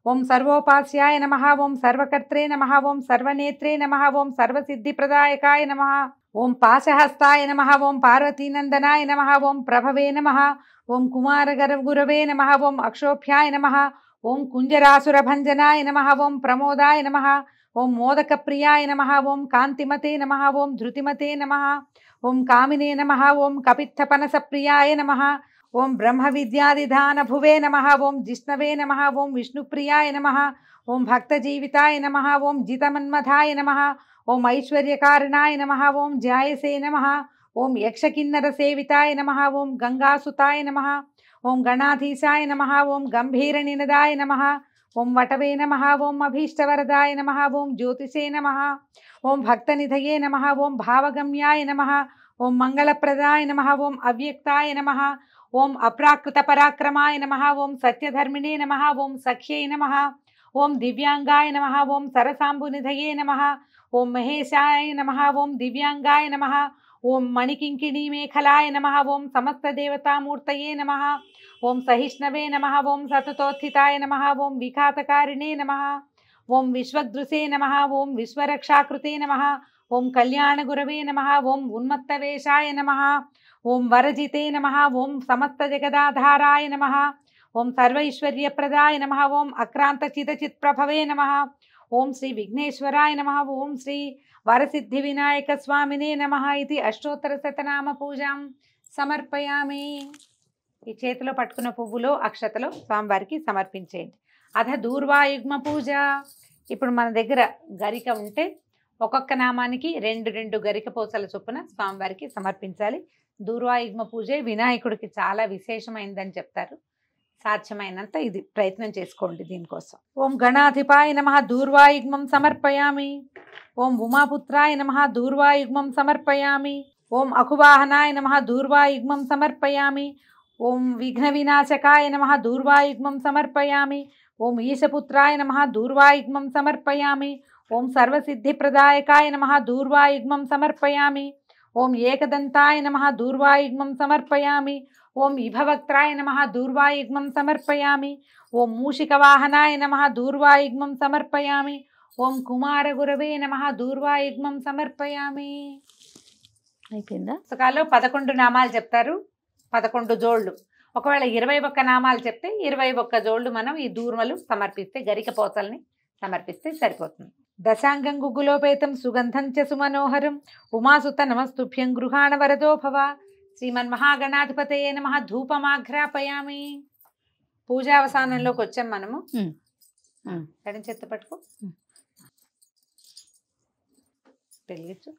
ఓం సర్వోపాస్యాయ నమః. ఓం సర్వకర్త్రే నమః. ఓం సర్వనేత్రే నమః. ఓం సర్వసిద్ధిప్రదాయకాయ నమః. ఓం పాశహస్తాయ నమః. ఓం పార్వతీనందనాయ నమః. ఓం ప్రభవే నమః. ఓం కుమారగురవే నమః. ఓం అక్షోభ్యాయ నమః. ఓం కుంజరాసురభంజనాయ నమః. ఓం ప్రమోదాయ నమః. ఓం మోదకప్రియాయ నమః. ఓం కాంతిమతే నమః. ఓం ధృతిమతే నమః. ఓం కామినే నమః. ఓం కపిత్తపనసప్రియాయ నమః. ఓం బ్రహ్మ విద్యాదిధానభువే నమః. ఓం జిష్ణవే నమః. ఓం విష్ణుప్రియాయ నమః. ఓం భక్తజీవితాయ నమః. ఓం జితమన్మథాయ నమః. ఓం ఐశ్వర్యకారణాయ నమః. ఓం జాయసే నమః. ఓం యక్షకిన్నరసేవితాయ నమః. ఓం గంగాసుతాయ నమః. ఓం గణాధీశాయ నమః. ఓం గంభీరనినదాయ నమః. ఓం వటవే నమః. ఓం అభీష్టవరదాయ నమః. ఓం జ్యోతిషే నమః. ఓం భక్తనిధయే నమః. ఓం భావగమ్యాయ నమః. ఓం మంగళప్రదాయ నమః. ఓం అవ్యక్తాయ నమః. ఓం అప్రాకృత పరాక్రమాయ నమః. ఓం సత్యధర్మిణే నమః. ఓం సఖ్యై నమః. ఓం దివ్యాంగాయ నమః. ఓం సరసాంబునిధయే నమః. ఓం మహేశాయ నమః. ఓం దివ్యాంగాయ నమః. ఓం మణికింకిణీ మేఖలాయ నమః. ఓం సమస్త దేవతామూర్తయే నమః. ఓం సహిష్ణవే నమః. ఓం సతతోత్థితాయ నమః. ఓం విఘాతకారిణే నమః. ఓం విశ్వదృశే నమః. ఓం విశ్వరక్షాకృతే నమః. ఓం కళ్యాణగురవే నమః. ఓం ఉన్మత్తవేషాయ నమః. ఓం వరజితే నమః. ఓం సమస్త జగదాధారాయ నమః. ఓం సర్వైశ్వర్యప్రదాయ నమః. ఓం అక్రాంతచితచిత్ప్రభవే నమః. ఓం శ్రీ విఘ్నేశ్వరాయ నమః. ఓం శ్రీ వరసిద్ధి వినాయక స్వామినే నమః. ఇది అష్టోత్తర శతనామ పూజాం సమర్పయామి. ఈ చేతిలో పట్టుకున్న పువ్వులో అక్షతలో స్వామివారికి సమర్పించేయండి. అథ దూర్వాయుగ్మ పూజ. ఇప్పుడు మన దగ్గర గరిక ఉంటే ఒక్కొక్క నామానికి 2 గరిక పూసల చొప్పున స్వామివారికి సమర్పించాలి. దూర్వాయుగ్మ పూజే వినాయకుడికి చాలా విశేషమైందని చెప్తారు. సాధ్యమైనంత ఇది ప్రయత్నం చేసుకోండి దీనికోసం. ఓం గణాధిపాయ నమః దూర్వాయుగ్మం సమర్పయామి. ఓం ఉమాపుత్రాయ నమః దూర్వాయుగ్మం సమర్పయామి. ఓం అకువాహనాయ నమః దూర్వాయుగ్మం సమర్పయామి. ఓం విఘ్న వినాశకాయ నమః దూర్వాయుగ్మం సమర్పయామి. ఓం ఈశపుత్రాయ నమః దూర్వాయుగ్మం సమర్పయామి. ఓం సర్వసిద్ధిప్రదాయకాయ నమః దూర్వాయుగ్మం సమర్పయామి. ఓం ఏకదంతాయ నమః దూర్వాయుగ్మం సమర్పయామి. ఓం విభవక్త్రాయ నమః దూర్వాయుగ్మం సమర్పయామి. ఓం మూషికవాహనాయ నమః దూర్వాయుగ్మం సమర్పయామి. ఓం కుమారగురవే నమః దూర్వాయుగ్మం సమర్పయామి. అయిపోయిందా? పుస్తకాల్లో 11 నామాలు చెప్తారు, 11 జోళ్ళు. ఒకవేళ 21 నామాలు చెప్తే 21 జోళ్ళు మనం ఈ దూర్మలు సమర్పిస్తే, గరిక పోతల్ని సమర్పిస్తే సరిపోతుంది. దశాంగం గుగ్గులోపేతం సుగంధం చ సుమనోహరం ఉమాసుత నమస్తుభ్యం గృహాణ వరదో భవ. శ్రీమన్మహాగణాధిపతయే నమః ధూపమాఘ్రాపయామి. పూజావసానంలోకి వచ్చాం మనము. ఎడం చేత్తో పట్టుకో, వెలిగించు.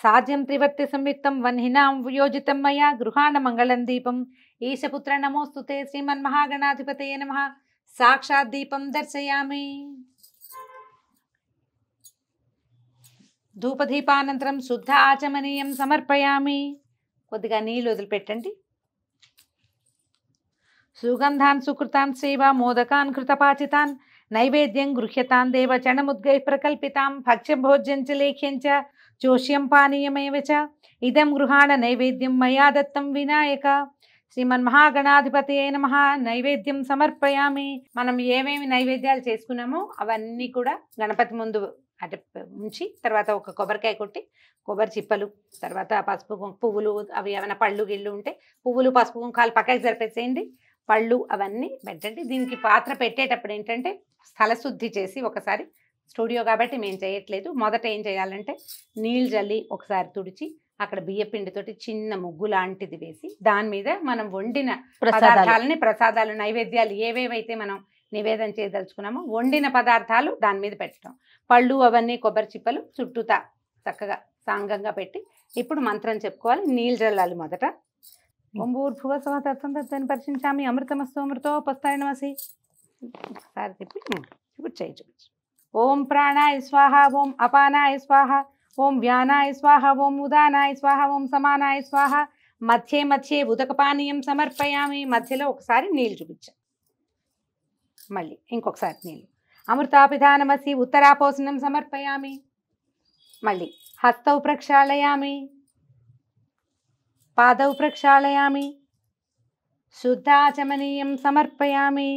సాధ్యం త్రివర్తి సంయుక్తం వన్హినాం వియోజితం మయా గృహాణ మంగళం దీపం. ఈశపుత్ర నమోస్తుతే శ్రీమన్మహాగణాధిపతయే నమః. సాక్షాత్ దీపం దర్శయామి. ధూపదీపానంతరం శుద్ధ ఆచమనీయం సమర్పయామి. కొద్దిగా నీళ్ళు వదిలిపెట్టండి. సుగంధాన్ సుకృతాన్ సేవా మోదకాన్ కృతపాచితాన్ నైవేద్యం గృహ్యతాన్ దేవ చణముద్గై ప్రకల్పితాం భక్ష్యం భోజ్యం చ లేఖ్యం చ జోష్యం పానీయమేవ చ ఇదం గృహాణ నైవేద్యం మయా దత్తం వినాయక. శ్రీమన్మహాగణాధిపతయే నమః. నైవేద్యం సమర్పయామి. మనం ఏమేమి నైవేద్యాలు చేసుకున్నామో అవన్నీ కూడా గణపతి ముందు అంటే ఉంచి, తర్వాత ఒక కొబ్బరికాయ కొట్టి కొబ్బరి చిప్పలు, తర్వాత పసుపు పువ్వులు, అవి ఏమైనా పళ్ళు గిళ్ళు ఉంటే పువ్వులు పసుపు కుంకాలు పక్కకి జరిపేసేయండి. పళ్ళు అవన్నీ పెట్టండి. దీనికి పాత్ర పెట్టేటప్పుడు ఏంటంటే స్థలశుద్ధి చేసి, ఒకసారి స్టూడియో కాబట్టి మేము చేయట్లేదు, మొదట ఏం చేయాలంటే నీళ్ళు జల్లి ఒకసారి తుడిచి అక్కడ బియ్యపిండితోటి చిన్న ముగ్గు లాంటిది వేసి దాని మీద మనం వండిన పదార్థాలని, ప్రసాదాలు, నైవేద్యాలు ఏవేవైతే మనం నివేదన చేయదలుచుకున్నామో వండిన పదార్థాలు దాని మీద పెట్టడం. పళ్ళు అవన్నీ కొబ్బరి చిప్పలు చుట్టూతా చక్కగా సాంగంగా పెట్టి ఇప్పుడు మంత్రం చెప్పుకోవాలి. నీళ్ళు జల్లాలి మొదట. ఓం భూర్భువస్సువః తత్సంతత్వాన్ని పరిశించామి అమృతమస్తు అమృతోపస్తాయ నమసి. ఒకసారి తిప్పి ఇప్పుడు చూపించు. ఓం ప్రాణాయ స్వాహ. ఓం అపానాయ స్వాహ. ఓం వ్యానాయ స్వాహ. ఓం ఉదానాయ స్వాహ. ఓం సమానాయ స్వాహ. మధ్యే మధ్యే ఉదకపానీయం సమర్పయామి. మధ్యలో ఒకసారి నీళ్ళు చూపించాం, మళ్ళీ ఇంకొకసారి నీళ్ళు. అమృతాపిధానమసి ఉత్తరాపోసనం సమర్పయామి. మళ్ళీ హస్తౌ ప్రక్షాళయామి, పాదౌ ప్రక్షాళయామి, శుద్ధాచమనీయం సమర్పయామి.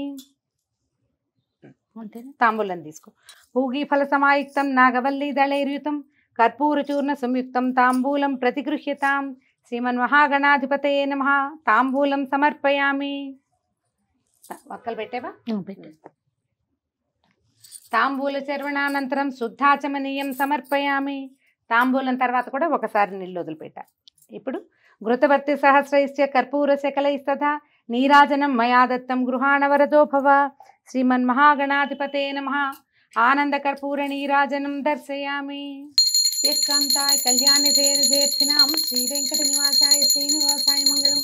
తాంబూలం తీసుకో. పూగీఫల సమాయుక్తం నాగవల్లీ దళైర్యుతం కర్పూరచూర్ణ సంయుక్తం తాంబూలం ప్రతిగృహ్యతాం. శ్రీమన్మహాగణాధిపతయే నమః. తాంబూలం సమర్పయామి. ఒక్కలు పెట్టేవా? తాంబూల చర్వణానంతరం శుద్ధాచమనీయం సమర్పయామి. తాంబూలం తర్వాత కూడా ఒకసారి నీళ్ళు వదిలిపెట్టాలి. ఇప్పుడు ఘృతవర్తి సహస్రైశ్చ కర్పూర శకలైస్తథా నీరాజనం మయా దత్తం గృహాణ వరదో భవ. శ్రీమన్మహాగణాధిపతయే నమః. ఆనంద కర్పూర నీరాజనం దర్శయామి. ఏకాంతాయ కళ్యాణి జయర్థినాం శ్రీ వెంకట నివాసాయ శ్రీనివాసాయ మంగళం.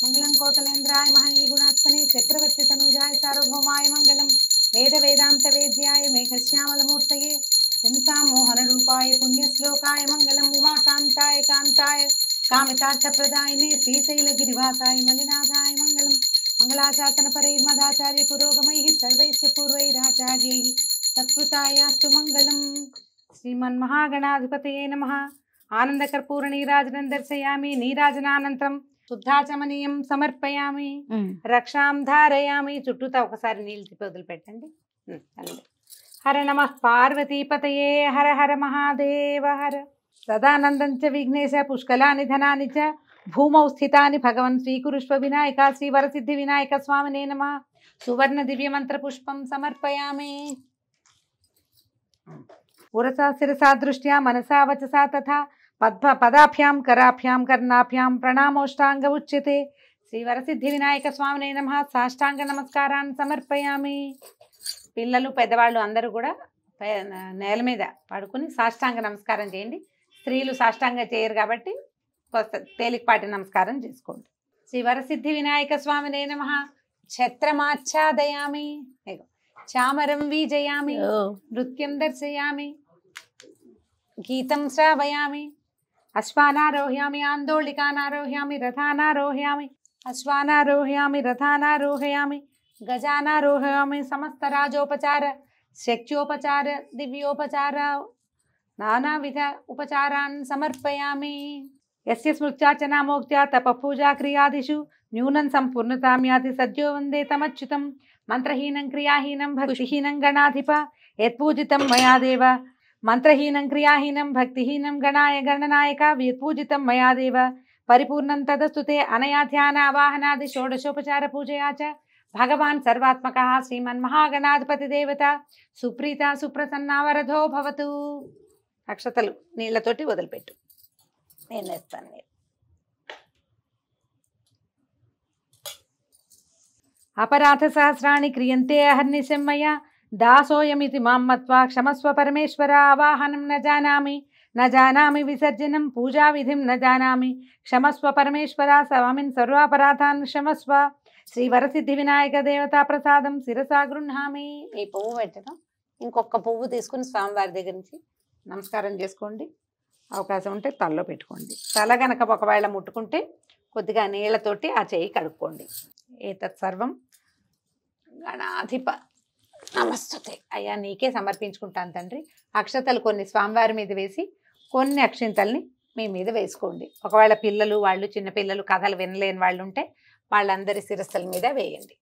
మంగళం కోసలేంద్రాయ మహనీయ గుణాత్మనే చక్రవర్తి తనుజాయ సార్వభౌమాయ మంగళం. వేద వేదాంత వేద్యాయ మేఘశ్యామలమూర్తయే పుంసాం మోహన రూపాయ పుణ్యశ్లోకాయ మంగళం. ఉమాకాంతాయ కాంతాయ కామితార్థప్రదాయినే శ్రీశైలగిరివాసాయ మలినాథాయ మంగళం. మంగళాశాసన పరైర్మదాచార్య పురోగమై సర్వైశ్చ పూర్వైరాచార్యై సత్కృతాయాస్తు మంగళం. శ్రీమన్మహాగణాధిపతయే నమః. ఆనంద కర్పూర నీరాజనం దర్శయామి. నీరాజనానంతరం శుద్ధాచమనీయం సమర్పయామి. రక్షాం ధారయామి. చుట్టూతా ఒకసారి నీళ్ళు తిప్పి వదిలిపెట్టండి. హర నమః పార్వతీపతయే. హర హర మహాదేవ హర. సదానందం చ విఘ్నేశ పుష్కలాని ధనాని చ భూమౌ స్థితాని భగవన్ స్వీకురుష్వ వినాయక. శ్రీ వరసిద్ధి వినాయక స్వామినే నమః. సువర్ణ దివ్య మంత్ర పుష్పం సమర్పయామి. ఉరసా శిరసా దృష్ట్యా మనసా వచసా తథా పదాభ్యాం కరాభ్యాం కర్ణాభ్యాం ప్రణామోష్టాంగ ఉచ్యతే. శ్రీ వరసిద్ధి వినాయక స్వామినే నమః. సాష్టాంగ నమస్కారాన్ని సమర్పయామి. పిల్లలు పెద్దవాళ్ళు అందరూ కూడా నేల మీద పడుకుని సాష్టాంగ నమస్కారం చేయండి. స్త్రీలు సాష్టాంగ చేయరు కాబట్టి తేలికపాటి నమస్కారం చేసుకోండి. శ్రీ వరసిద్ధి వినాయక స్వామినే నమః. ఛత్రమాచ్ఛాదయామి, చామరం వీజయామి, నృత్యం దర్శయామి, గీతం శ్రావయామి, అశ్వానారోహయామి, ఆందోళికానారోహయామి, రథానారోహయామి, అశ్వానారోహయామి, రథానారోహయామి, గజానారోహయామి, సమస్త రాజోపచార శక్త్యోపచార దివ్యోపచార నానావిధ ఉపచారాన్ సమర్పయామి. యస్య స్మృత్యార్చనా మోక్త్యా తపపూజా క్రియాదిషు న్యూనం సంపూర్ణతాం యాతి సద్యో వందే తమచ్యుతం. మంత్రహీనం క్రియాహీనం భక్తిహీనం గణాధిప యత్పూజితం మయా దేవ. మంత్రహీనం క్రియాహీనం భక్తిహీనం గణాయ గణనాయక యత్పూజితం మయా దేవ. పరిపూర్ణం తదస్తుతే అనయా ధ్యానావాహనాది షోడశోపచార పూజయా చ భగవాన్ సర్వాత్మకః శ్రీమన్మహాగణాధిపతి దేవత సుప్రీత సుప్రసన్నా వరదో భవతు. అక్షతలు నీళ్లతోటి వదిలిపెట్టు, నేను వేస్తాను. అపరాధ సహస్రాణి క్రియంతే అహర్నిశం మయా దాసోయమితి మాం మత్వా క్షమస్వ పరమేశ్వర. ఆవాహనం న జానామి విసర్జనం పూజా విధిం న జానామి క్షమస్వ పరమేశ్వర. స్వామిన్ సర్వాపరాధాన్ క్షమస్వ. శ్రీ వరసిద్ధి వినాయక దేవతా ప్రసాదం శిరసా గృహామి. ఈ పువ్వు పెట్టడం, ఇంకొక పువ్వు తీసుకుని స్వామివారి దగ్గర నుంచి నమస్కారం చేసుకోండి. అవకాశం ఉంటే తలలో పెట్టుకోండి. తల గనక ఒకవేళ ముట్టుకుంటే కొద్దిగా నీళ్లతోటి ఆ చేయి కడుక్కోండి. ఏతత్ సర్వం గణాధిప నమస్తుతే. అయ్యా నీకే సమర్పించుకుంటాను తండ్రి. అక్షతలు కొన్ని స్వామివారి మీద వేసి కొన్ని అక్షింతల్ని మీ మీద వేసుకోండి. ఒకవేళ పిల్లలు వాళ్ళు చిన్నపిల్లలు కథలు వినలేని వాళ్ళు ఉంటే వాళ్ళందరి శిరస్సుల మీద వేయండి.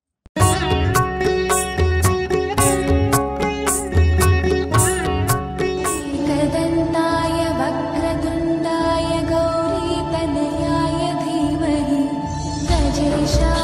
वक्रतुण्डाय गौरीतनयाय धीमहि गजेशाय